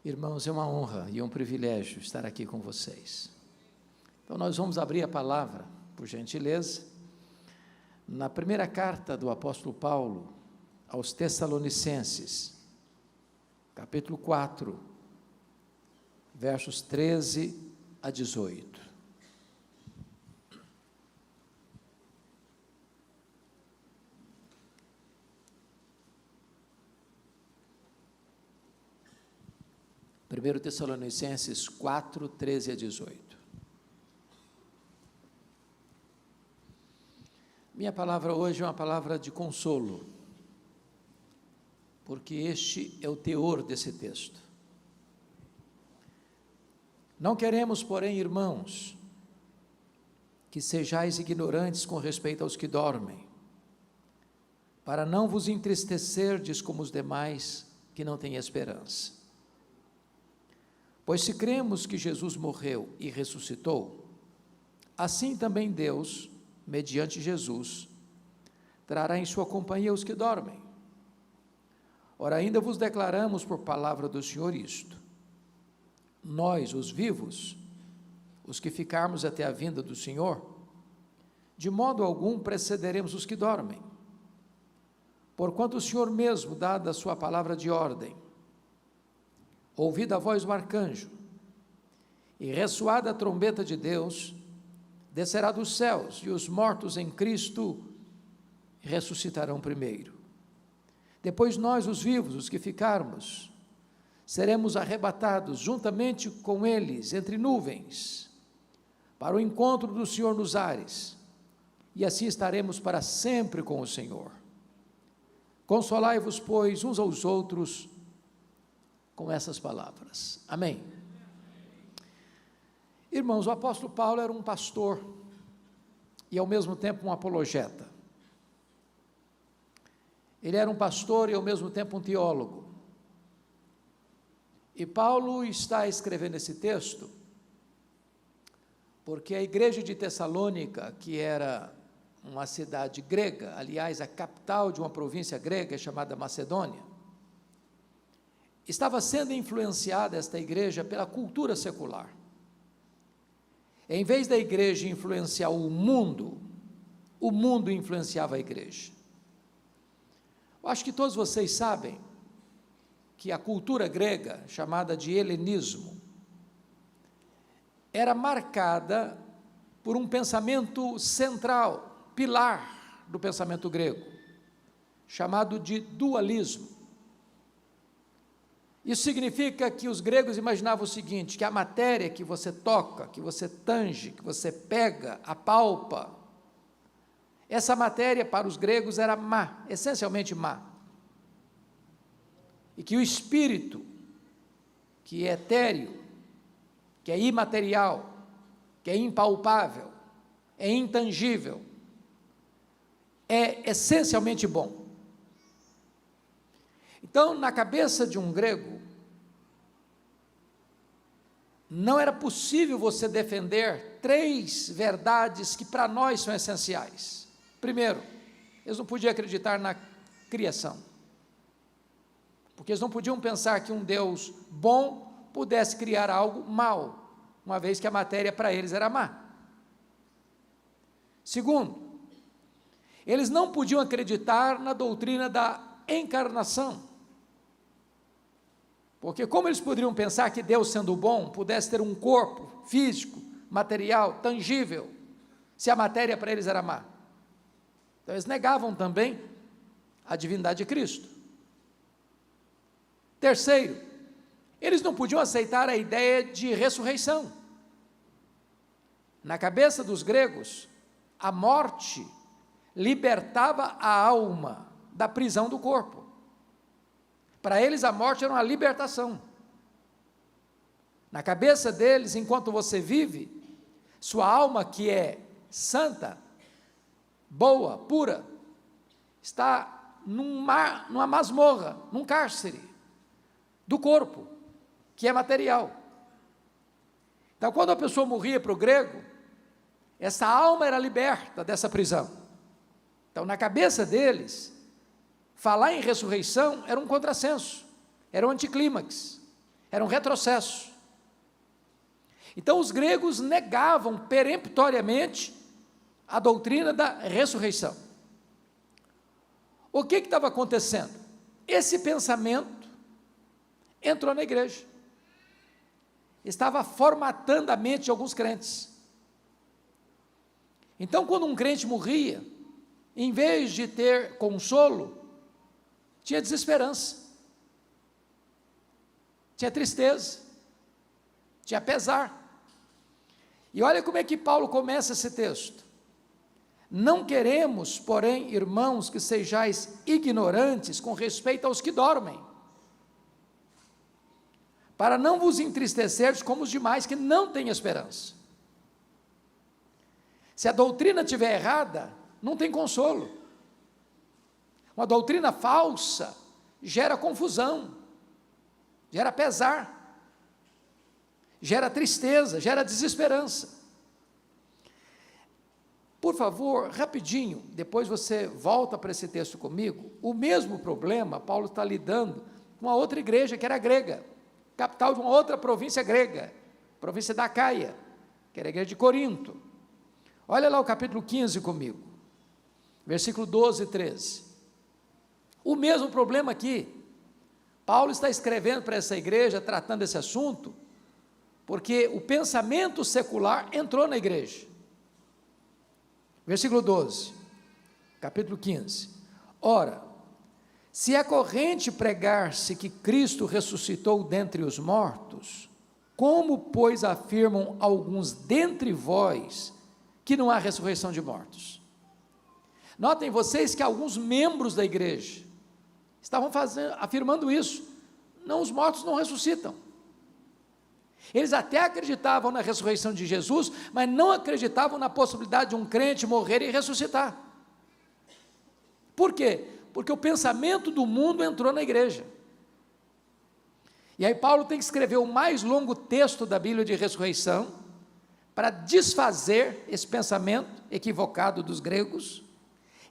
Irmãos, é uma honra e um privilégio estar aqui com vocês. Então, nós vamos abrir a palavra, por gentileza, na primeira carta do apóstolo Paulo aos Tessalonicenses, capítulo 4, versos 13 a 18. Primeiro Tessalonicenses 4, 13 a 18. Minha palavra hoje é uma palavra de consolo, porque este é o teor desse texto. Não queremos, porém, irmãos, que sejais ignorantes com respeito aos que dormem, para não vos entristecerdes como os demais que não têm esperança. Pois se cremos que Jesus morreu e ressuscitou, assim também Deus, mediante Jesus, trará em sua companhia os que dormem. Ora, ainda vos declaramos por palavra do Senhor isto: nós, os vivos, os que ficarmos até a vinda do Senhor, de modo algum precederemos os que dormem. Porquanto o Senhor mesmo, dada a sua palavra de ordem, ouvida a voz do arcanjo, e ressoada a trombeta de Deus, descerá dos céus, e os mortos em Cristo ressuscitarão primeiro. Depois nós, os vivos, os que ficarmos, seremos arrebatados juntamente com eles entre nuvens, para o encontro do Senhor nos ares, e assim estaremos para sempre com o Senhor. Consolai-vos, pois, uns aos outros, com essas palavras. Amém. Irmãos, o apóstolo Paulo era um pastor e ao mesmo tempo um apologeta. Ele era um pastor e ao mesmo tempo um teólogo. E Paulo está escrevendo esse texto porque a igreja de Tessalônica, que era uma cidade grega, aliás, a capital de uma província grega chamada Macedônia, estava sendo influenciada esta igreja pela cultura secular. Em vez da igreja influenciar o mundo influenciava a igreja. Eu acho que todos vocês sabem que a cultura grega, chamada de helenismo, era marcada por um pensamento central, pilar do pensamento grego, chamado de dualismo. Isso significa que os gregos imaginavam o seguinte, que a matéria que você toca, que você tange, que você pega, apalpa, essa matéria para os gregos era má, essencialmente má. E que o espírito, que é etéreo, que é imaterial, que é impalpável, é intangível, é essencialmente bom. Então, na cabeça de um grego, não era possível você defender três verdades que para nós são essenciais. Primeiro, eles não podiam acreditar na criação, porque eles não podiam pensar que um Deus bom pudesse criar algo mal, uma vez que a matéria para eles era má. Segundo, eles não podiam acreditar na doutrina da encarnação, porque como eles poderiam pensar que Deus, sendo bom, pudesse ter um corpo físico, material, tangível, se a matéria para eles era má? Então eles negavam também a divindade de Cristo. Terceiro, eles não podiam aceitar a ideia de ressurreição. Na cabeça dos gregos, a morte libertava a alma da prisão do corpo. Para eles a morte era uma libertação. Na cabeça deles, enquanto você vive, sua alma, que é santa, boa, pura, está numa masmorra, num cárcere do corpo, que é material. Então, quando a pessoa morria para o grego, essa alma era liberta dessa prisão. Então, na cabeça deles, falar em ressurreição era um contrassenso, era um anticlímax. Era um retrocesso. Então os gregos negavam peremptoriamente a doutrina da ressurreição. O que estava acontecendo? Esse pensamento entrou na igreja. Estava formatando a mente de alguns crentes. Então, quando um crente morria, em vez de ter consolo, tinha desesperança, tinha tristeza, tinha pesar. E olha como é que Paulo começa esse texto. Não queremos, porém, irmãos, que sejais ignorantes com respeito aos que dormem, para não vos entristecerdes como os demais que não têm esperança. Se a doutrina estiver errada, não tem consolo. Uma doutrina falsa gera confusão, gera pesar, gera tristeza, gera desesperança. Por favor, rapidinho, depois você volta para esse texto comigo. O mesmo problema Paulo está lidando com a outra igreja que era grega, capital de uma outra província grega, província da Acaia, que era a igreja de Corinto. Olha lá o capítulo 15 comigo, versículo 12 e 13. O mesmo problema aqui. Paulo está escrevendo para essa igreja, tratando desse assunto, porque o pensamento secular entrou na igreja. Versículo 12, capítulo 15. Ora, se é corrente pregar-se que Cristo ressuscitou dentre os mortos, como, pois, afirmam alguns dentre vós que não há ressurreição de mortos? Notem vocês que alguns membros da igreja estavam afirmando isso. Não, os mortos não ressuscitam. Eles até acreditavam na ressurreição de Jesus, mas não acreditavam na possibilidade de um crente morrer e ressuscitar. Por quê? Porque o pensamento do mundo entrou na igreja. E aí Paulo tem que escrever o mais longo texto da Bíblia de ressurreição, para desfazer esse pensamento equivocado dos gregos,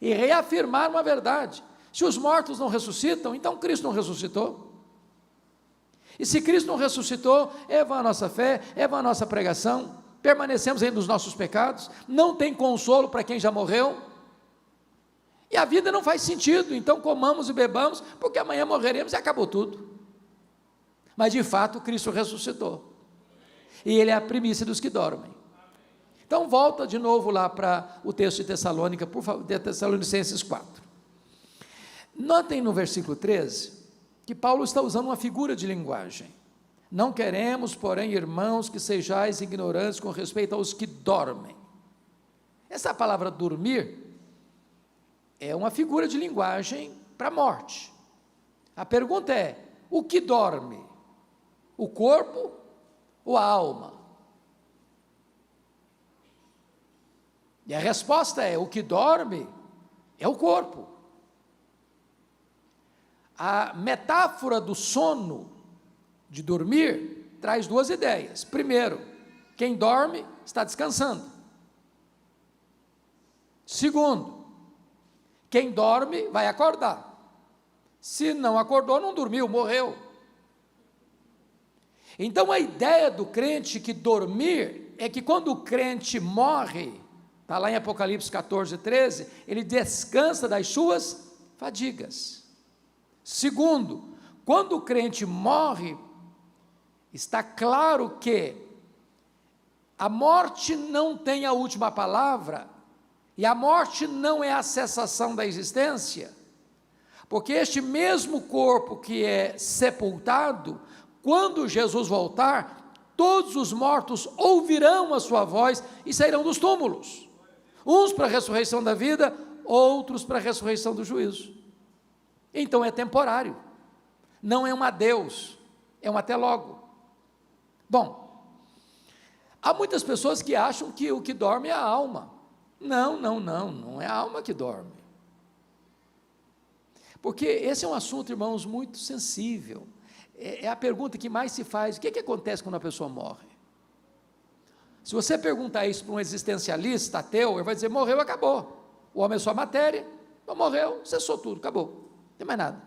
e reafirmar uma verdade. Se os mortos não ressuscitam, então Cristo não ressuscitou. E se Cristo não ressuscitou, é vã a nossa fé, é vã a nossa pregação, permanecemos ainda nos nossos pecados, não tem consolo para quem já morreu, e a vida não faz sentido, então comamos e bebamos, porque amanhã morreremos e acabou tudo. Mas de fato Cristo ressuscitou, e Ele é a primícia dos que dormem. Então volta de novo lá para o texto de Tessalônica, por favor, de Tessalonicenses 4. Notem no versículo 13, que Paulo está usando uma figura de linguagem. Não queremos, porém, irmãos, que sejais ignorantes com respeito aos que dormem. Essa palavra dormir é uma figura de linguagem para a morte. A pergunta é, o que dorme? O corpo ou a alma? E a resposta é, o que dorme é o corpo. A metáfora do sono, de dormir, traz duas ideias. Primeiro, quem dorme está descansando. Segundo, quem dorme vai acordar. Se não acordou, não dormiu, morreu. Então a ideia do crente que dormir é que quando o crente morre, está lá em Apocalipse 14, 13, ele descansa das suas fadigas. Segundo, quando o crente morre, está claro que a morte não tem a última palavra, e a morte não é a cessação da existência, porque este mesmo corpo que é sepultado, quando Jesus voltar, todos os mortos ouvirão a sua voz e sairão dos túmulos, uns para a ressurreição da vida, outros para a ressurreição do juízo. Então é temporário, não é um adeus, é um até logo. Bom, há muitas pessoas que acham que o que dorme é a alma. Não é a alma que dorme. Porque esse é um assunto, irmãos, muito sensível. É a pergunta que mais se faz: o que acontece quando a pessoa morre? Se você perguntar isso para um existencialista ateu, ele vai dizer, morreu, acabou. O homem é só matéria, então morreu, cessou tudo, acabou. Não tem mais nada.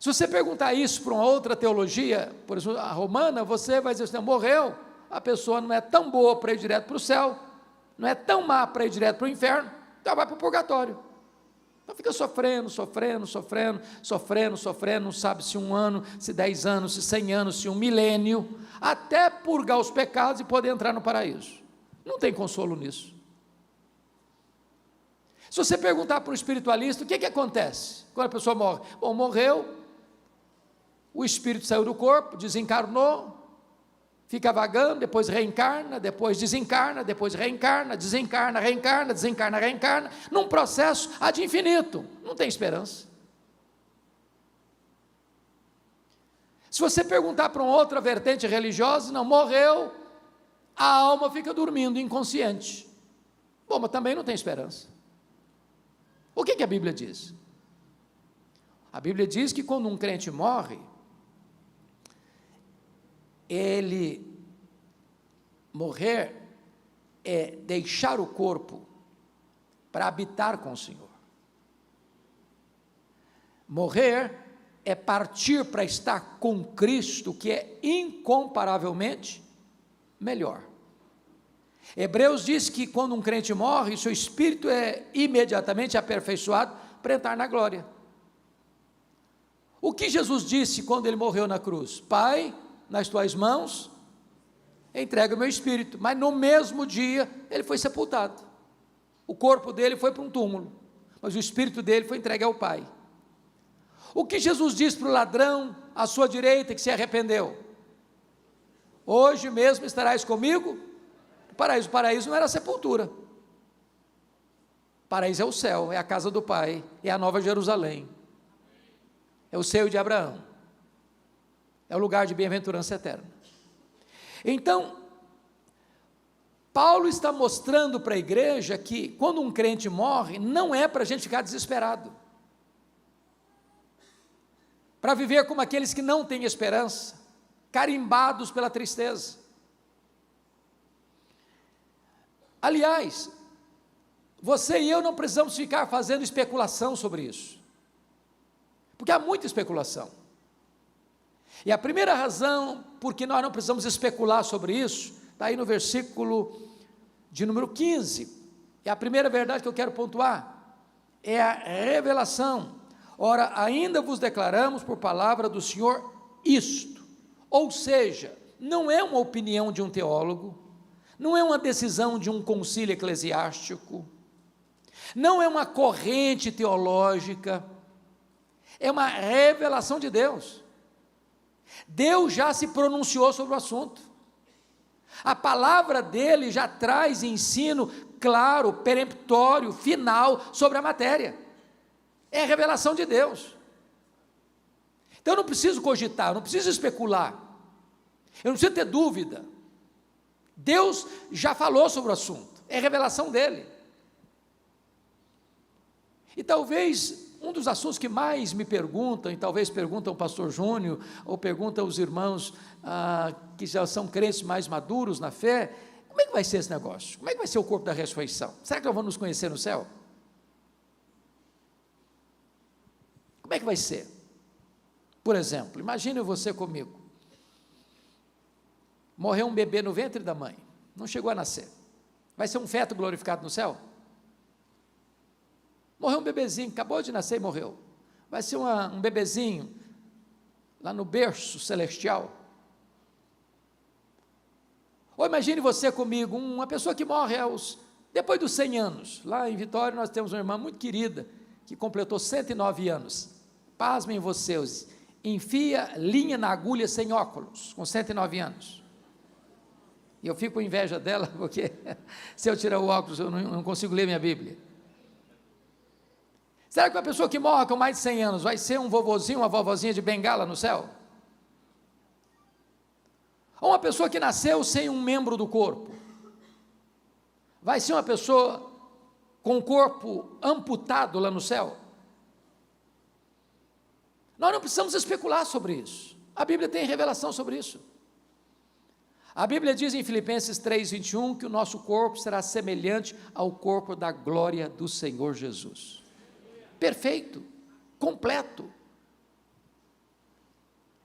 Se você perguntar isso para uma outra teologia, por exemplo, a romana, você vai dizer assim, morreu, a pessoa não é tão boa para ir direto para o céu, não é tão má para ir direto para o inferno, então vai para o purgatório. Então fica sofrendo, não sabe se 1 ano, se 10 anos, se 100 anos, se 1 milênio, até purgar os pecados e poder entrar no paraíso. Não tem consolo nisso. Se você perguntar para um espiritualista, o que acontece quando a pessoa morre? Bom, morreu, o espírito saiu do corpo, desencarnou, fica vagando, depois reencarna, depois desencarna, depois reencarna, desencarna, reencarna, desencarna, reencarna, num processo ad infinito, não tem esperança. Se você perguntar para uma outra vertente religiosa, não, morreu, a alma fica dormindo, inconsciente. Bom, mas também não tem esperança. O que a Bíblia diz? A Bíblia diz que quando um crente morre, morrer é deixar o corpo para habitar com o Senhor. Morrer é partir para estar com Cristo, que é incomparavelmente melhor. Hebreus diz que quando um crente morre, seu espírito é imediatamente aperfeiçoado para entrar na glória. O que Jesus disse quando ele morreu na cruz? Pai, nas tuas mãos, entrega o meu espírito. Mas no mesmo dia, ele foi sepultado. O corpo dele foi para um túmulo, mas o espírito dele foi entregue ao Pai. O que Jesus disse para o ladrão à sua direita que se arrependeu? Hoje mesmo estarás comigo no paraíso. O paraíso não era a sepultura. O paraíso é o céu, é a casa do Pai, é a nova Jerusalém, é o seio de Abraão, é o lugar de bem-aventurança eterna. Então, Paulo está mostrando para a igreja que quando um crente morre, não é para a gente ficar desesperado, para viver como aqueles que não têm esperança, carimbados pela tristeza. Aliás, você e eu não precisamos ficar fazendo especulação sobre isso, porque há muita especulação. E a primeira razão por que nós não precisamos especular sobre isso, está aí no versículo de número 15, e a primeira verdade que eu quero pontuar, é a revelação. Ora, ainda vos declaramos por palavra do Senhor isto, ou seja, não é uma opinião de um teólogo, não é uma decisão de um concílio eclesiástico, não é uma corrente teológica, é uma revelação de Deus. Deus já se pronunciou sobre o assunto, a palavra dele já traz ensino claro, peremptório, final sobre a matéria, é a revelação de Deus. Então eu não preciso cogitar, eu não preciso especular, eu não preciso ter dúvida, Deus já falou sobre o assunto, é a revelação dele. E talvez um dos assuntos que mais me perguntam, e talvez perguntam o pastor Júnior, ou perguntam os irmãos que já são crentes mais maduros na fé, como é que vai ser esse negócio? Como é que vai ser o corpo da ressurreição? Será que nós vamos nos conhecer no céu? Como é que vai ser? Por exemplo, imagine você comigo, morreu um bebê no ventre da mãe, não chegou a nascer, vai ser um feto glorificado no céu? Morreu um bebezinho, acabou de nascer e morreu, vai ser um bebezinho, lá no berço celestial? Ou imagine você comigo, uma pessoa que morre depois dos 100 anos, lá em Vitória nós temos uma irmã muito querida, que completou 109 anos, pasmem vocês, enfia linha na agulha sem óculos, com 109 anos, e eu fico com inveja dela, porque se eu tirar o óculos eu não consigo ler minha Bíblia. Será que uma pessoa que morre com mais de 100 anos, vai ser um vovozinho, uma vovozinha de bengala no céu? Ou uma pessoa que nasceu sem um membro do corpo, vai ser uma pessoa com o corpo amputado lá no céu? Nós não precisamos especular sobre isso, a Bíblia tem revelação sobre isso. A Bíblia diz em Filipenses 3:21 que o nosso corpo será semelhante ao corpo da glória do Senhor Jesus. Perfeito, completo.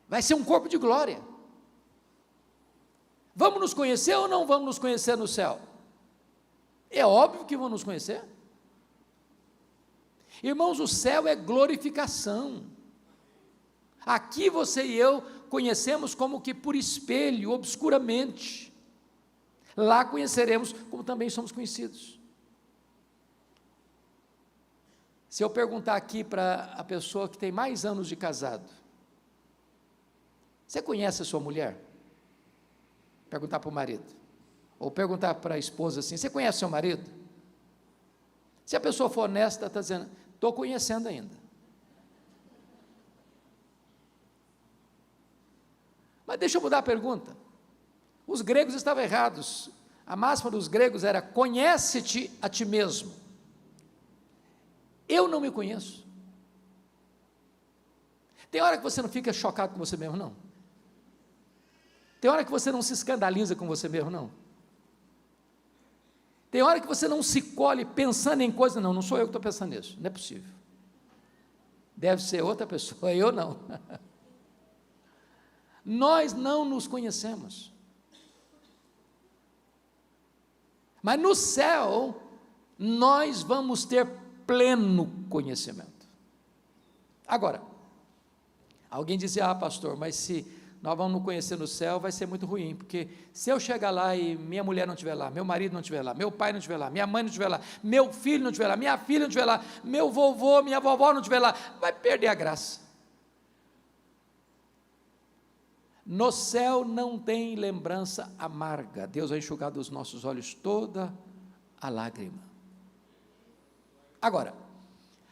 Vai ser um corpo de glória. Vamos nos conhecer ou não vamos nos conhecer no céu? É óbvio que vamos nos conhecer. Irmãos, o céu é glorificação. Aqui você e eu conhecemos como que por espelho, obscuramente. Lá conheceremos como também somos conhecidos. Se eu perguntar aqui para a pessoa que tem mais anos de casado, você conhece a sua mulher? Perguntar para o marido. Ou perguntar para a esposa assim, você conhece seu marido? Se a pessoa for honesta, está dizendo, estou conhecendo ainda. Mas deixa eu mudar a pergunta. Os gregos estavam errados. A máxima dos gregos era, conhece-te a ti mesmo. Eu não me conheço. Tem hora que você não fica chocado com você mesmo, não? Tem hora que você não se escandaliza com você mesmo, não? Tem hora que você não se colhe pensando em coisa, não sou eu que estou pensando nisso, não é possível. Deve ser outra pessoa, eu não. Nós não nos conhecemos. Mas no céu, nós vamos ter pleno conhecimento. Agora, alguém dizia, pastor, mas se nós vamos nos conhecer no céu, vai ser muito ruim, porque se eu chegar lá e minha mulher não estiver lá, meu marido não estiver lá, meu pai não estiver lá, minha mãe não estiver lá, meu filho não estiver lá, minha filha não estiver lá, meu vovô, minha vovó não estiver lá, vai perder a graça. No céu não tem lembrança amarga, Deus vai enxugar dos nossos olhos toda a lágrima. Agora,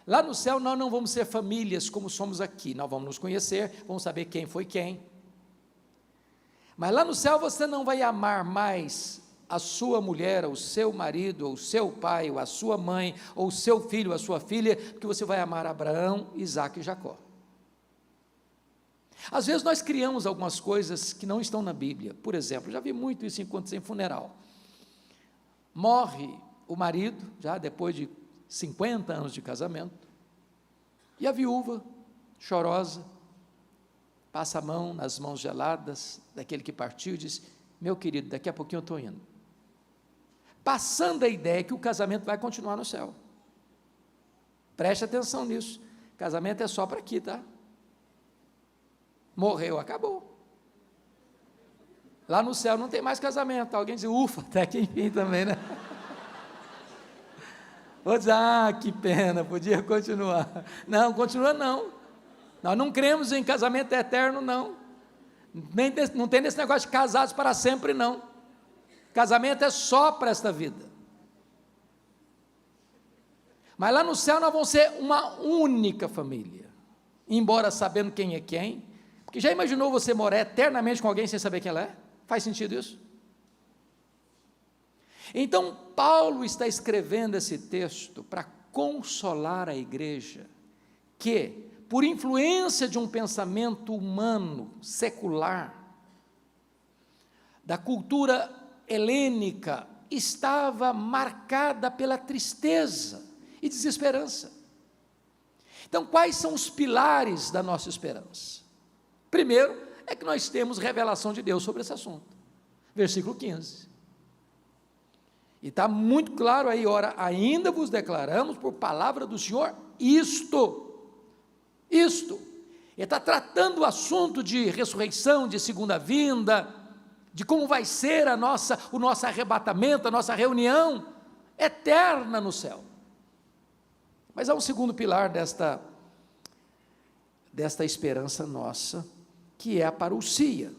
lá no céu nós não vamos ser famílias como somos aqui, nós vamos nos conhecer, vamos saber quem foi quem, mas lá no céu você não vai amar mais a sua mulher, ou o seu marido, ou o seu pai, ou a sua mãe, ou o seu filho, ou a sua filha, porque você vai amar Abraão, Isaque e Jacó. Às vezes nós criamos algumas coisas que não estão na Bíblia. Por exemplo, já vi muito isso enquanto em funeral. Morre o marido, já depois de 50 anos de casamento, e a viúva, chorosa, passa a mão nas mãos geladas daquele que partiu e diz, meu querido, daqui a pouquinho eu estou indo. Passando a ideia que o casamento vai continuar no céu. Preste atenção nisso, casamento é só para aqui, tá? Morreu, acabou. Lá no céu não tem mais casamento. Alguém diz, ufa, até que enfim também, né? Vou dizer, que pena, podia continuar. Não, continua não. Nós não cremos em casamento eterno, não. Não tem esse negócio de casados para sempre, não. Casamento é só para esta vida. Mas lá no céu nós vamos ser uma única família. Embora sabendo quem é quem. Porque já imaginou você morar eternamente com alguém sem saber quem ela é? Faz sentido isso? Então, Paulo está escrevendo esse texto para consolar a igreja, que, por influência de um pensamento humano, secular, da cultura helênica, estava marcada pela tristeza e desesperança. Então, quais são os pilares da nossa esperança? Primeiro, é que nós temos revelação de Deus sobre esse assunto. Versículo 15. E está muito claro aí, ora, ainda vos declaramos por palavra do Senhor isto. Ele está tratando o assunto de ressurreição, de segunda vinda, de como vai ser o nosso arrebatamento, a nossa reunião eterna no céu. Mas há um segundo pilar desta esperança nossa, que é a parousia.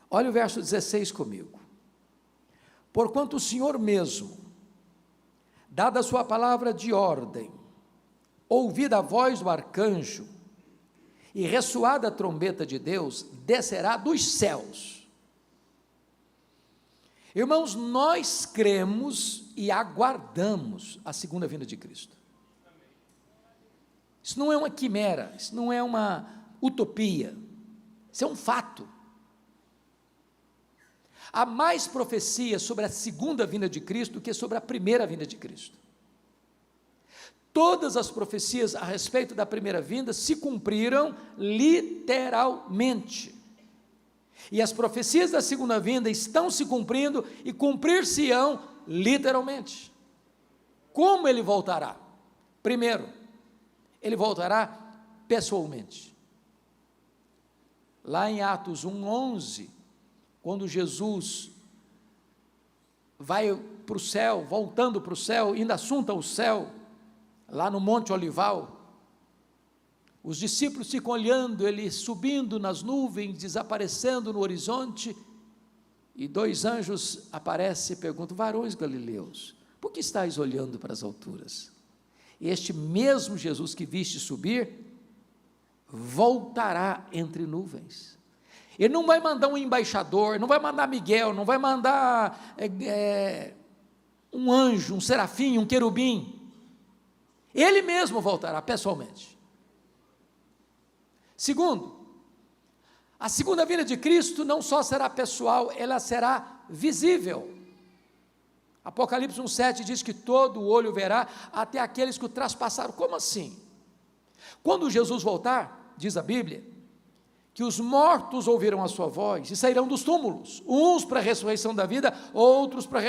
Olha o verso 16 comigo. Porquanto o Senhor mesmo, dada a sua palavra de ordem, ouvida a voz do arcanjo, e ressoada a trombeta de Deus, descerá dos céus. Irmãos, nós cremos e aguardamos a segunda vinda de Cristo. Isso não é uma quimera, isso não é uma utopia, isso é um fato. Há mais profecia sobre a segunda vinda de Cristo do que sobre a primeira vinda de Cristo. Todas as profecias a respeito da primeira vinda se cumpriram literalmente. E as profecias da segunda vinda estão se cumprindo e cumprir-se-ão literalmente. Como ele voltará? Primeiro, ele voltará pessoalmente. Lá em Atos 1:11, quando Jesus vai para o céu, voltando para o céu, indo assunto ao céu, lá no Monte Olival, os discípulos ficam olhando, ele subindo nas nuvens, desaparecendo no horizonte, e 2 anjos aparecem e perguntam: varões galileus, por que estáis olhando para as alturas? Este mesmo Jesus que viste subir, voltará entre nuvens. Ele não vai mandar um embaixador, não vai mandar Miguel, não vai mandar um anjo, um serafim, um querubim. Ele mesmo voltará pessoalmente. Segundo, a segunda vinda de Cristo não só será pessoal, ela será visível. Apocalipse 1:7 diz que todo olho verá, até aqueles que o traspassaram. Como assim? Quando Jesus voltar, diz a Bíblia, que os mortos ouvirão a sua voz e sairão dos túmulos, uns para a ressurreição da vida, outros para a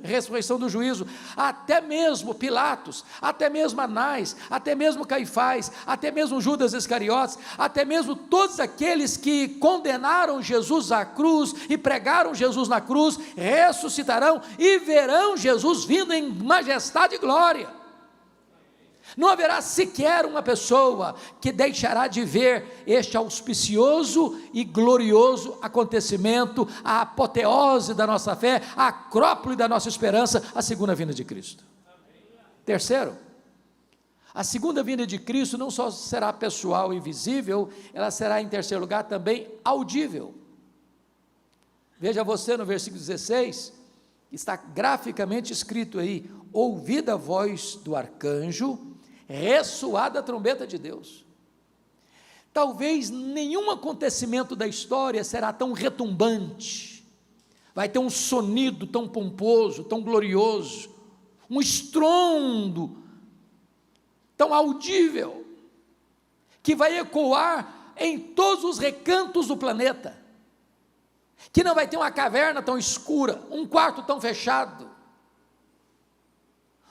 ressurreição do juízo. Até mesmo Pilatos, até mesmo Anás, até mesmo Caifás, até mesmo Judas Iscariotes, até mesmo todos aqueles que condenaram Jesus à cruz e pregaram Jesus na cruz, ressuscitarão e verão Jesus vindo em majestade e glória. Não haverá sequer uma pessoa que deixará de ver este auspicioso e glorioso acontecimento, a apoteose da nossa fé, a acrópole da nossa esperança, a segunda vinda de Cristo. Terceiro, a segunda vinda de Cristo não só será pessoal e visível, ela será, em terceiro lugar, também audível. Veja você no versículo 16, está graficamente escrito aí: ouvida a voz do arcanjo, ressoada a trombeta de Deus. Talvez nenhum acontecimento da história será tão retumbante, vai ter um sonido tão pomposo, tão glorioso, um estrondo tão audível, que vai ecoar em todos os recantos do planeta, que não vai ter uma caverna tão escura, um quarto tão fechado,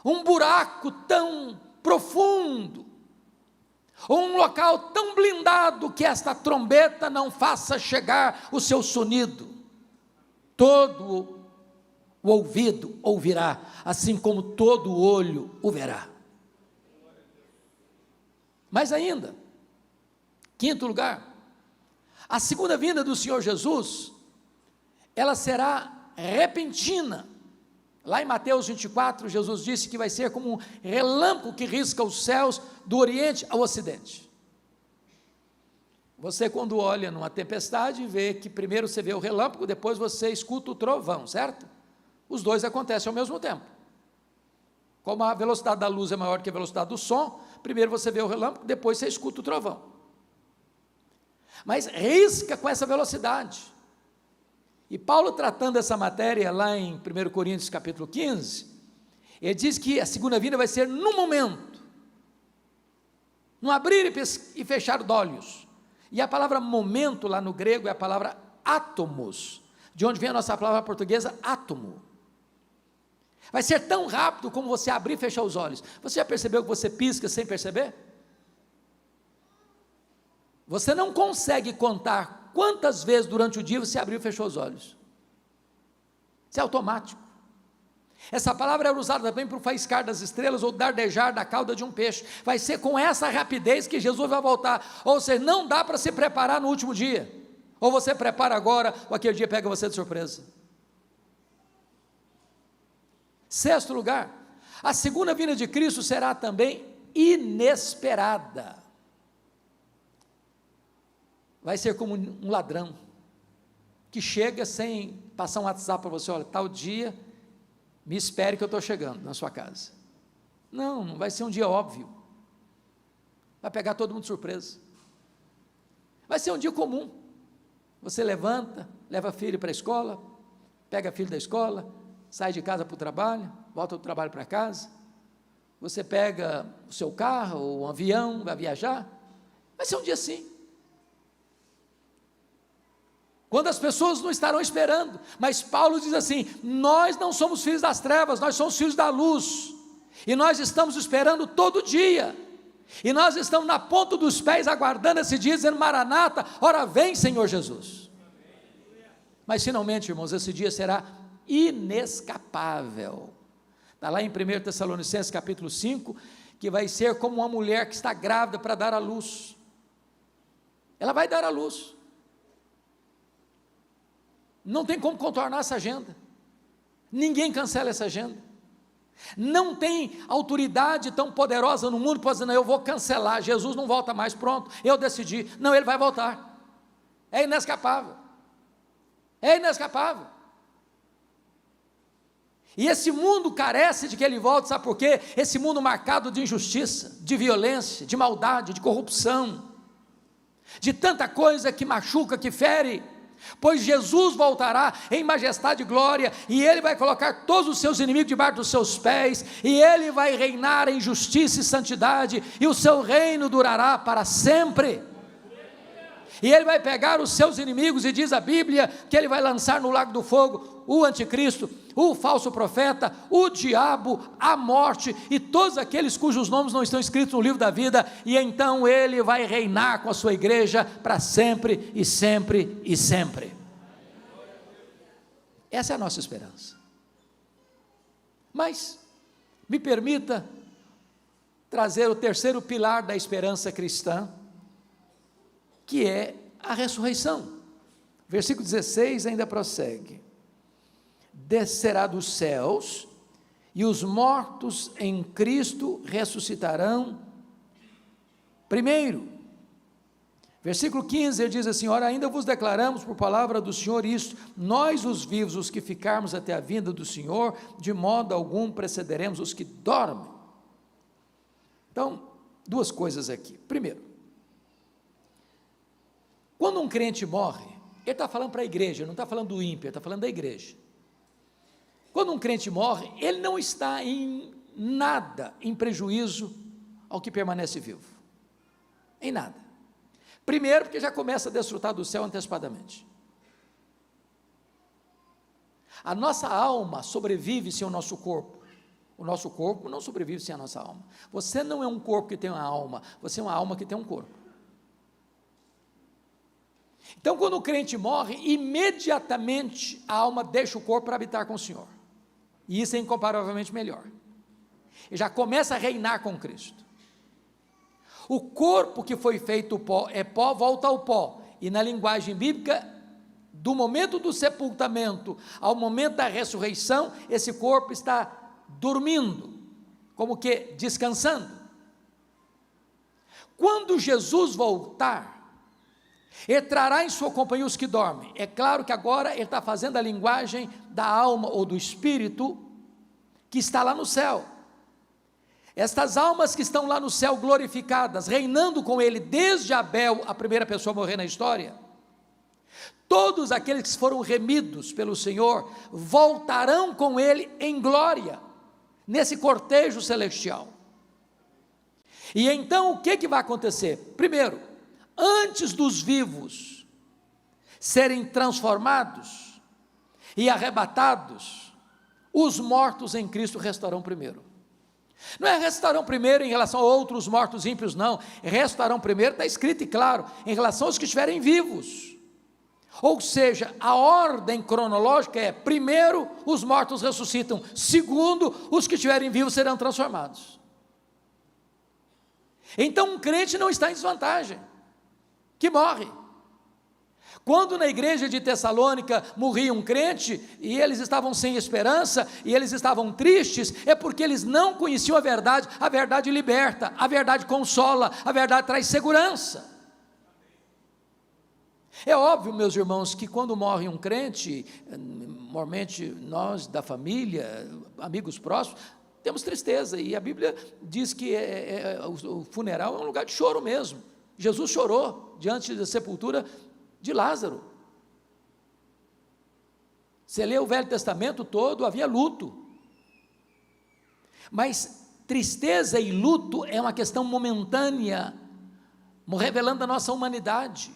um buraco tão profundo, ou um local tão blindado que esta trombeta não faça chegar o seu sonido. Todo o ouvido ouvirá, assim como todo o olho o verá. Mas ainda, quinto lugar, a segunda vinda do Senhor Jesus, ela será repentina. Lá em Mateus 24, Jesus disse que vai ser como um relâmpago que risca os céus do oriente ao ocidente. Você, quando olha numa tempestade, vê que primeiro você vê o relâmpago, depois você escuta o trovão, certo? Os dois acontecem ao mesmo tempo. Como a velocidade da luz é maior que a velocidade do som, primeiro você vê o relâmpago, depois você escuta o trovão. Mas risca com essa velocidade. E Paulo, tratando essa matéria lá em 1 Coríntios capítulo 15, ele diz que a segunda vinda vai ser num momento, no abrir e fechar de olhos. E a palavra momento lá no grego é a palavra átomos, de onde vem a nossa palavra portuguesa átomo. Vai ser tão rápido como você abrir e fechar os olhos. Você já percebeu que você pisca sem perceber? Você não consegue contar quantas vezes durante o dia você abriu e fechou os olhos. Isso é automático. Essa palavra era usada também para o faiscar das estrelas ou dardejar da cauda de um peixe. Vai ser com essa rapidez que Jesus vai voltar. Ou seja, não dá para se preparar no último dia. Ou você prepara agora, ou aquele dia pega você de surpresa. Sexto lugar, a segunda vinda de Cristo será também inesperada. Vai ser como um ladrão, que chega sem passar um WhatsApp para você: olha, tal dia, me espere que eu estou chegando na sua casa. Não, não vai ser um dia óbvio, vai pegar todo mundo de surpresa, vai ser um dia comum, você levanta, leva filho para a escola, pega filho da escola, sai de casa para o trabalho, volta do trabalho para casa, Você pega o seu carro, ou um avião, vai viajar, vai ser um dia assim. Quando as pessoas não estarão esperando, mas Paulo diz assim: nós não somos filhos das trevas, nós somos filhos da luz, e nós estamos esperando todo dia, e nós estamos na ponta dos pés aguardando esse dia, dizendo: Maranata, ora vem Senhor Jesus. Mas finalmente, irmãos, esse dia será inescapável. Está lá em 1 Tessalonicenses capítulo 5, que vai ser como uma mulher que está grávida para dar à luz. Ela vai dar à luz. Não tem como contornar essa agenda. Ninguém cancela essa agenda. Não tem autoridade tão poderosa no mundo para dizer: não, eu vou cancelar, Jesus não volta mais, pronto, eu decidi. Não, ele vai voltar. É inescapável. É inescapável. E esse mundo carece de que ele volte, sabe por quê? Esse mundo marcado de injustiça, de violência, de maldade, de corrupção, de tanta coisa que machuca, que fere. Pois Jesus voltará em majestade e glória, e ele vai colocar todos os seus inimigos debaixo dos seus pés, e ele vai reinar em justiça e santidade, e o seu reino durará para sempre. E ele vai pegar os seus inimigos, e diz a Bíblia que ele vai lançar no lago do fogo o anticristo, o falso profeta, o diabo, a morte e todos aqueles cujos nomes não estão escritos no livro da vida, e então ele vai reinar com a sua igreja para sempre e sempre e sempre. Essa é a nossa esperança. Mas me permita trazer o terceiro pilar da esperança cristã, que é a ressurreição. Versículo 16 ainda prossegue: descerá dos céus, e os mortos em Cristo ressuscitarão primeiro. Versículo 15, ele diz assim: ora, ainda vos declaramos por palavra do Senhor isto: nós os vivos, os que ficarmos até a vinda do Senhor, de modo algum precederemos os que dormem. Então, duas coisas aqui. Primeiro, quando um crente morre, ele está falando para a igreja, não está falando do ímpio, ele está falando da igreja. Quando um crente morre, ele não está em nada em prejuízo ao que permanece vivo, em nada. Primeiro, porque já começa a desfrutar do céu antecipadamente. A nossa alma sobrevive sem o nosso corpo. O nosso corpo não sobrevive sem a nossa alma. Você não é um corpo que tem uma alma, você é uma alma que tem um corpo. Então, quando o crente morre, imediatamente a alma deixa o corpo para habitar com o Senhor, e isso é incomparavelmente melhor, e já começa a reinar com Cristo. O corpo que foi feito pó, é pó, volta ao pó, e na linguagem bíblica, do momento do sepultamento ao momento da ressurreição, esse corpo está dormindo, como que descansando. Quando Jesus voltar, ele trará em sua companhia os que dormem. É claro que agora ele está fazendo a linguagem da alma ou do espírito que está lá no céu. Estas almas que estão lá no céu glorificadas, reinando com ele desde Abel, a primeira pessoa a morrer na história, todos aqueles que foram remidos pelo Senhor, voltarão com ele em glória, nesse cortejo celestial. E então o que vai acontecer? Primeiro, antes dos vivos serem transformados e arrebatados, os mortos em Cristo restarão primeiro. Não é restarão primeiro em relação a outros mortos ímpios, não. Restarão primeiro, está escrito e claro, em relação aos que estiverem vivos. Ou seja, a ordem cronológica é: primeiro os mortos ressuscitam, segundo os que estiverem vivos serão transformados. Então um crente não está em desvantagem, que morre. Quando na igreja de Tessalônica morria um crente, e eles estavam sem esperança, e eles estavam tristes, é porque eles não conheciam a verdade liberta, a verdade consola, a verdade traz segurança. É óbvio, meus irmãos, que quando morre um crente, normalmente nós da família, amigos próximos, temos tristeza, e a Bíblia diz que o funeral é um lugar de choro mesmo. Jesus chorou diante da sepultura de Lázaro. Você lê o Velho Testamento todo, havia luto. Mas Tristeza e luto é uma questão momentânea, revelando a nossa humanidade,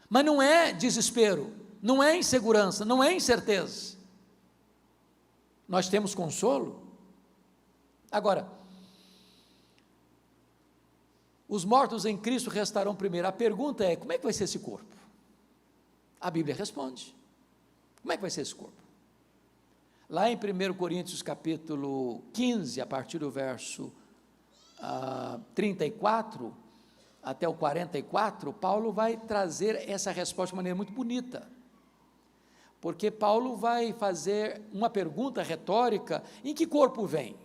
mas não é desespero, não é insegurança, não é incerteza. Nós temos consolo. Agora, os mortos em Cristo restarão primeiro. A pergunta é: como é que vai ser esse corpo? A Bíblia responde. Como é que vai ser esse corpo? Lá em 1 Coríntios capítulo 15, a partir do verso 34 até o 44, Paulo vai trazer essa resposta de maneira muito bonita, porque Paulo vai fazer uma pergunta retórica: em que corpo vem?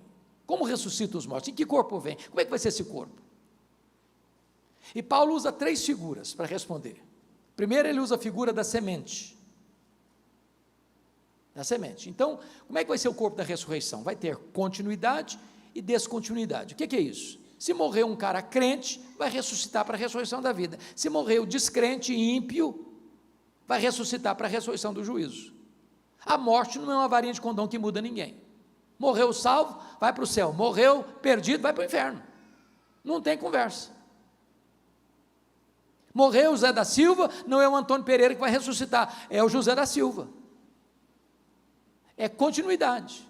Como ressuscita os mortos? Em que corpo vem? Como é que vai ser esse corpo? E Paulo usa 3 figuras para responder. Primeiro, ele usa a figura da semente. Da semente. Então, como é que vai ser o corpo da ressurreição? Vai ter continuidade e descontinuidade. O que é isso? Se morreu um cara crente, vai ressuscitar para a ressurreição da vida. Se morreu descrente e ímpio, vai ressuscitar para a ressurreição do juízo. A morte não é uma varinha de condão que muda ninguém. Morreu salvo, vai para o céu. Morreu perdido, vai para o inferno. Não tem conversa. Morreu o Zé da Silva, não é o Antônio Pereira que vai ressuscitar, é o José da Silva. É continuidade.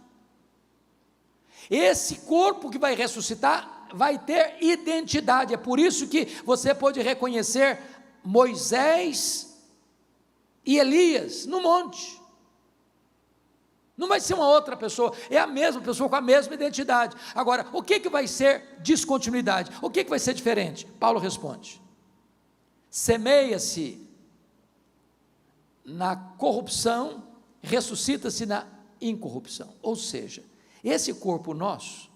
Esse corpo que vai ressuscitar vai ter identidade. É por isso que você pode reconhecer Moisés e Elias no monte. Não vai ser uma outra pessoa, é a mesma pessoa com a mesma identidade. Agora, o que vai ser descontinuidade? O que vai ser diferente? Paulo responde: semeia-se na corrupção, ressuscita-se na incorrupção. Ou seja, esse corpo nosso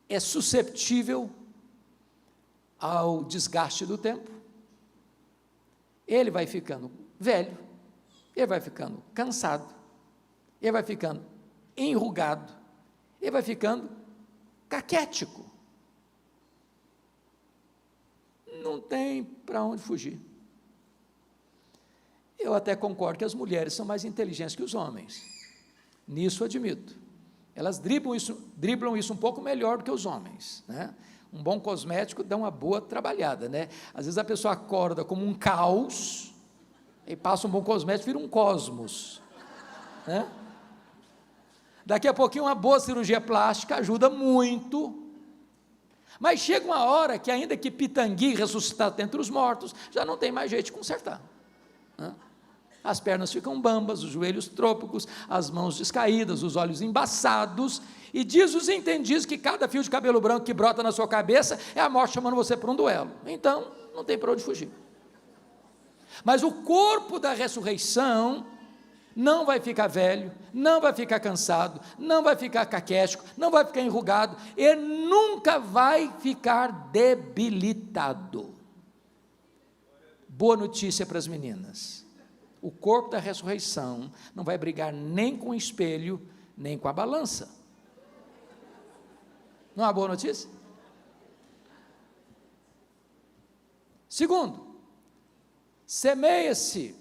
é susceptível ao desgaste do tempo. Ele vai ficando velho, ele vai ficando cansado, ele vai ficando enrugado, ele vai ficando caquético. Não tem para onde fugir. Eu até concordo que as mulheres são mais inteligentes que os homens, nisso admito. Elas driblam isso um pouco melhor do que os homens, né? Um bom cosmético dá uma boa trabalhada, né? Às vezes a pessoa acorda como um caos, e passa um bom cosmético, vira um cosmos, né? Daqui a pouquinho uma boa cirurgia plástica ajuda muito, mas chega uma hora que, ainda que Pitangui ressuscitado dentre os mortos, já não tem mais jeito de consertar, né? As pernas ficam bambas, os joelhos trôpegos, as mãos descaídas, os olhos embaçados, e diz os entendidos que cada fio de cabelo branco que brota na sua cabeça é a morte chamando você para um duelo. Então, não tem para onde fugir. Mas o corpo da ressurreição não vai ficar velho, não vai ficar cansado, não vai ficar caquético, não vai ficar enrugado, e nunca vai ficar debilitado. Boa notícia para as meninas: o corpo da ressurreição não vai brigar nem com o espelho, nem com a balança. Não é uma boa notícia? Segundo, semeia-se,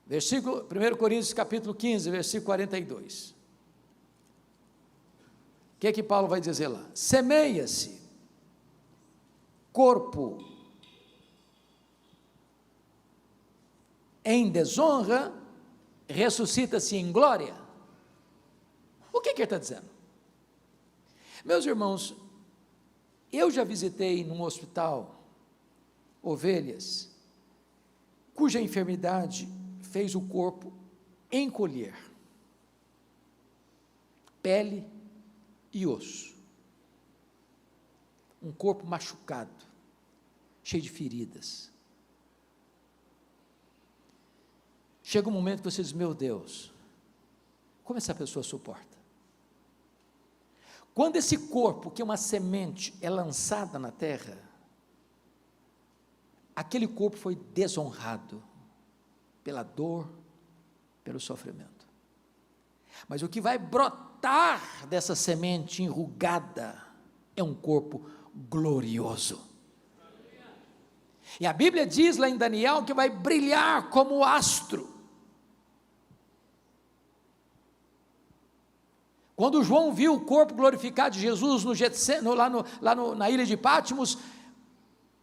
versículo 1 Coríntios capítulo 15, versículo 42. O que é que Paulo vai dizer lá? Semeia-se corpo em desonra, ressuscita-se em glória. O que ele está dizendo? Meus irmãos, eu já visitei num hospital ovelhas cuja enfermidade fez o corpo encolher, pele e osso, um corpo machucado, cheio de feridas. Chega um momento que você diz: meu Deus, como essa pessoa suporta? Quando esse corpo, que é uma semente, é lançada na terra, aquele corpo foi desonrado pela dor, pelo sofrimento. Mas o que vai brotar dessa semente enrugada é um corpo glorioso. E a Bíblia diz lá em Daniel que vai brilhar como astro. Quando João viu o corpo glorificado de Jesus na ilha de Patmos,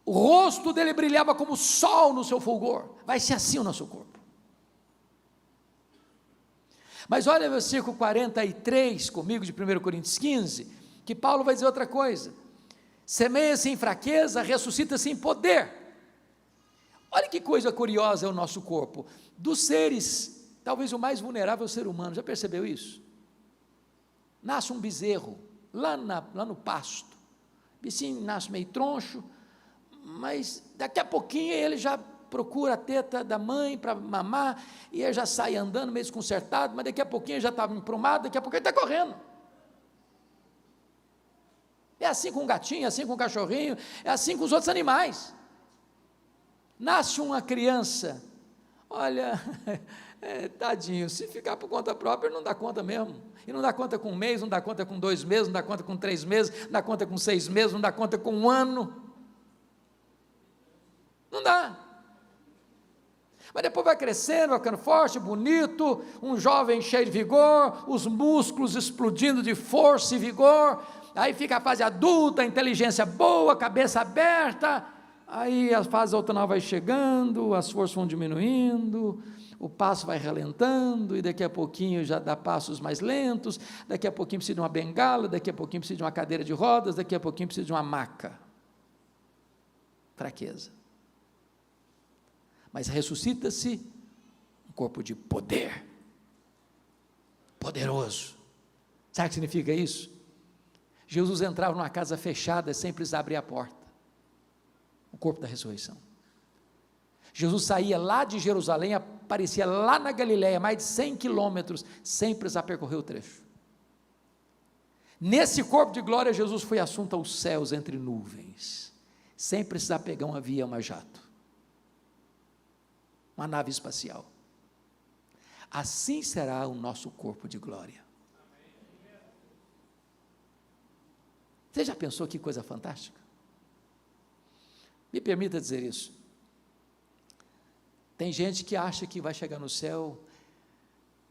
o rosto dele brilhava como o sol no seu fulgor. Vai ser assim o nosso corpo. Mas olha o versículo 43 comigo de 1 Coríntios 15, que Paulo vai dizer outra coisa: semeia-se em fraqueza, ressuscita-se em poder. Olha que coisa curiosa é o nosso corpo. Dos seres, talvez o mais vulnerável é o ser humano, já percebeu isso? Nasce um bezerro, lá no pasto, o bichinho nasce meio troncho, mas daqui a pouquinho ele já procura a teta da mãe para mamar, e ele já sai andando meio desconcertado, mas daqui a pouquinho ele já está emprumado, daqui a pouquinho ele está correndo. É assim com o gatinho, é assim com o cachorrinho, é assim com os outros animais. Nasce uma criança, olha, tadinho, se ficar por conta própria, ele não dá conta mesmo, e não dá conta com 1 mês, não dá conta com 2 meses, não dá conta com 3 meses, não dá conta com 6 meses, não dá conta com 1 ano, não dá. Mas depois vai crescendo, vai ficando forte, bonito, um jovem cheio de vigor, os músculos explodindo de força e vigor, aí fica a fase adulta, a inteligência boa, cabeça aberta, aí a fase outonal vai chegando, as forças vão diminuindo, o passo vai relentando, e daqui a pouquinho já dá passos mais lentos, daqui a pouquinho precisa de uma bengala, daqui a pouquinho precisa de uma cadeira de rodas, daqui a pouquinho precisa de uma maca. Fraqueza. Mas ressuscita-se um corpo de poder, poderoso. Sabe o que significa isso? Jesus entrava numa casa fechada sem precisar abrir a porta, o corpo da ressurreição. Jesus saía lá de Jerusalém, aparecia lá na Galileia, mais de 100 quilômetros, sem precisar percorrer o trecho. Nesse corpo de glória, Jesus foi assunto aos céus entre nuvens, sem precisar pegar um avião, uma jato, uma nave espacial. Assim será o nosso corpo de glória. Você já pensou que coisa fantástica? Me permita dizer isso. Tem gente que acha que vai chegar no céu,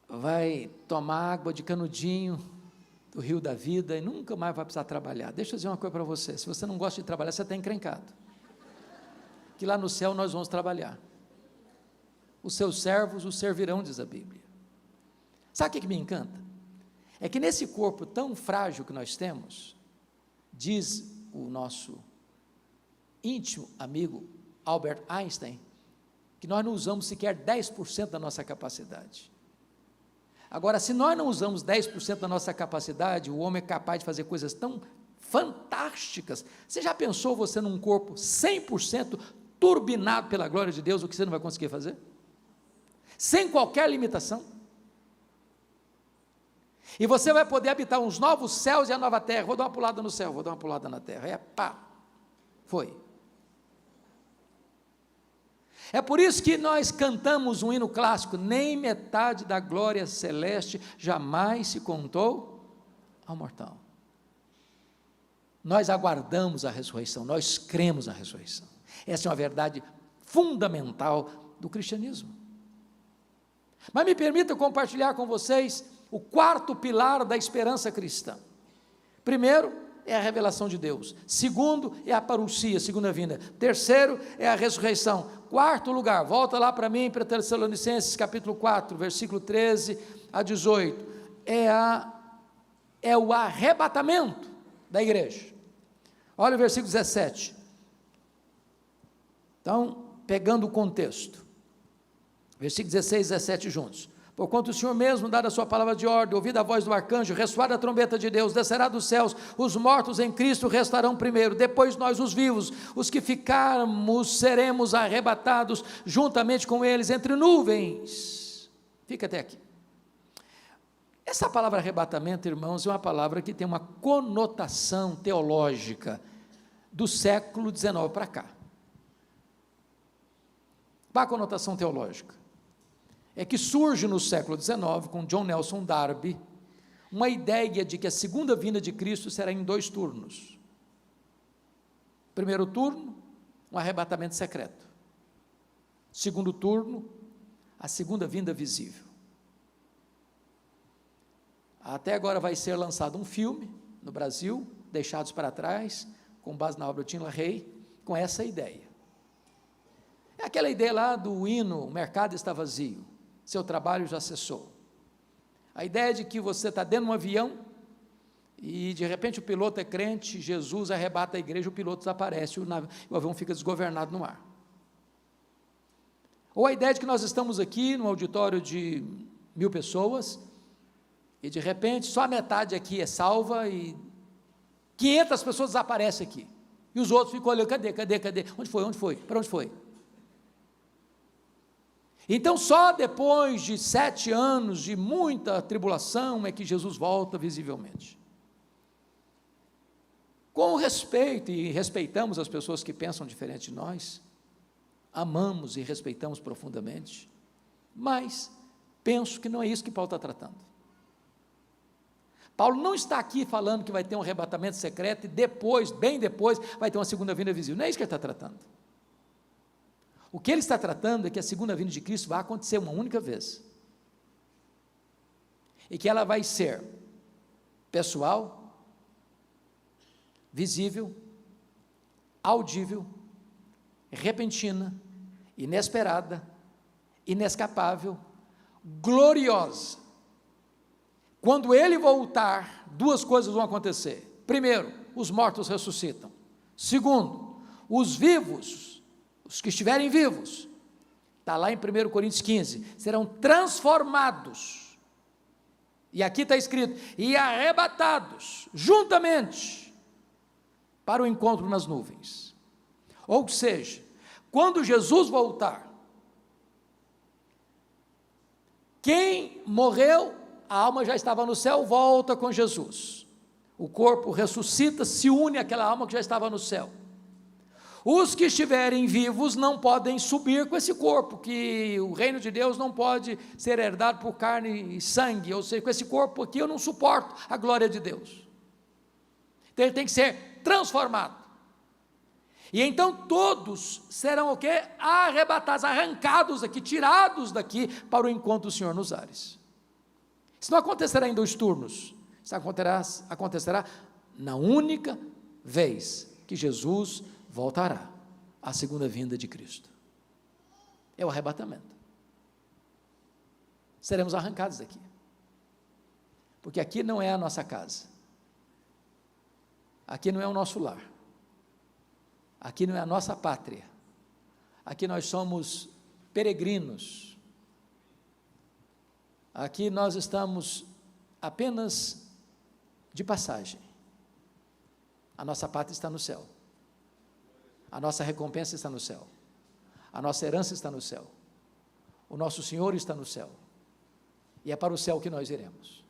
vai tomar água de canudinho do rio da vida e nunca mais vai precisar trabalhar. Deixa eu dizer uma coisa para você: se você não gosta de trabalhar, você está encrencado, que lá no céu nós vamos trabalhar. Os seus servos o servirão, diz a Bíblia. Sabe o que me encanta? É que nesse corpo tão frágil que nós temos, diz o nosso íntimo amigo Albert Einstein, que nós não usamos sequer 10% da nossa capacidade. Agora, se nós não usamos 10% da nossa capacidade, o homem é capaz de fazer coisas tão fantásticas. Você já pensou você num corpo 100% turbinado pela glória de Deus, o que você não vai conseguir fazer? Sem qualquer limitação. E você vai poder habitar uns novos céus e a nova terra. Vou dar uma pulada no céu, vou dar uma pulada na terra. Foi. É por isso que nós cantamos um hino clássico: nem metade da glória celeste jamais se contou ao mortal. Nós aguardamos a ressurreição, nós cremos na ressurreição. Essa é uma verdade fundamental do cristianismo. Mas me permita compartilhar com vocês o 4º pilar da esperança cristã. Primeiro é a revelação de Deus. Segundo é a parousia, segunda vinda. Terceiro é a ressurreição. 4º lugar, volta lá para mim, para Tessalonicenses capítulo 4, versículo 13 a 18, é o arrebatamento da igreja. Olha o versículo 17, então, pegando o contexto, versículo 16 e 17 juntos: porquanto o Senhor mesmo, dada a sua palavra de ordem, ouvida a voz do arcanjo, ressoada a trombeta de Deus, descerá dos céus, os mortos em Cristo restarão primeiro, depois nós os vivos, os que ficarmos, seremos arrebatados juntamente com eles entre nuvens. Fica até aqui. Essa palavra arrebatamento, irmãos, é uma palavra que tem uma conotação teológica do século XIX para cá. Qual a conotação teológica? É que surge no século XIX, com John Nelson Darby, uma ideia de que a segunda vinda de Cristo será em 2 turnos. Primeiro turno, um arrebatamento secreto. Segundo turno, a segunda vinda visível. Até agora vai ser lançado um filme no Brasil, Deixados para Trás, com base na obra do Tim LaHaye, com essa ideia. É aquela ideia lá do hino, o mercado está vazio, seu trabalho já cessou. A ideia de que você está dentro de um avião e de repente o piloto é crente, Jesus arrebata a igreja, o piloto desaparece, o avião fica desgovernado no ar. Ou a ideia de que nós estamos aqui num auditório de 1000 pessoas e de repente só a metade aqui é salva e 500 pessoas desaparecem aqui. E os outros ficam olhando, cadê? Onde foi? Para onde foi? Então, só depois de 7 anos de muita tribulação é que Jesus volta visivelmente. Com respeito, e respeitamos as pessoas que pensam diferente de nós, amamos e respeitamos profundamente, mas penso que não é isso que Paulo está tratando. Paulo não está aqui falando que vai ter um arrebatamento secreto e depois, bem depois, vai ter uma segunda vinda visível. Não é isso que ele está tratando. O que ele está tratando é que a segunda vinda de Cristo vai acontecer uma única vez. E que ela vai ser pessoal, visível, audível, repentina, inesperada, inescapável, gloriosa. Quando ele voltar, 2 coisas vão acontecer. Primeiro, os mortos ressuscitam. Segundo, os vivos, os que estiverem vivos, está lá em 1 Coríntios 15, serão transformados, e aqui está escrito, e arrebatados, juntamente, para o encontro nas nuvens. Ou seja, quando Jesus voltar, quem morreu, a alma já estava no céu, volta com Jesus, o corpo ressuscita, se une àquela alma que já estava no céu. Os que estiverem vivos não podem subir com esse corpo, que o reino de Deus não pode ser herdado por carne e sangue, ou seja, com esse corpo aqui eu não suporto a glória de Deus. Então ele tem que ser transformado. E então todos serão o quê? Arrebatados, arrancados daqui, tirados daqui para o encontro do Senhor nos ares. Isso não acontecerá em 2 turnos, isso acontecerá na única vez que Jesus voltará, a segunda vinda de Cristo. É o arrebatamento. Seremos arrancados daqui. Porque aqui não é a nossa casa. Aqui não é o nosso lar. Aqui não é a nossa pátria. Aqui nós somos peregrinos. Aqui nós estamos apenas de passagem. A nossa pátria está no céu. A nossa recompensa está no céu. A nossa herança está no céu. O nosso Senhor está no céu. E é para o céu que nós iremos.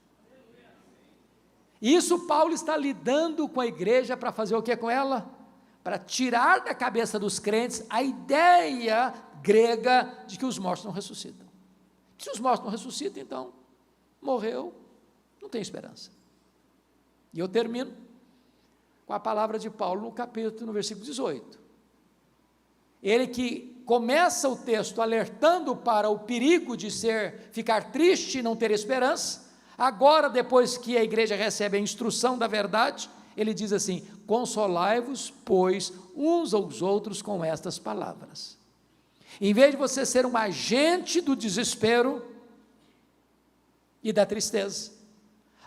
Isso Paulo está lidando com a igreja para fazer o que com ela? Para tirar da cabeça dos crentes a ideia grega de que os mortos não ressuscitam. Se os mortos não ressuscitam, então, morreu, não tem esperança. E eu termino com a palavra de Paulo no versículo 18. Ele que começa o texto alertando para o perigo de ficar triste e não ter esperança, agora, depois que a igreja recebe a instrução da verdade, ele diz assim: consolai-vos, pois, uns aos outros com estas palavras. Em vez de você ser um agente do desespero e da tristeza,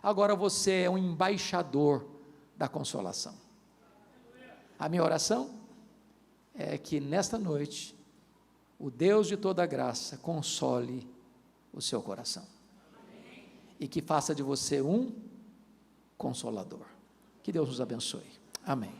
agora você é um embaixador da consolação. A minha oração é que nesta noite, o Deus de toda graça console o seu coração. E que faça de você um consolador. Que Deus nos abençoe. Amém.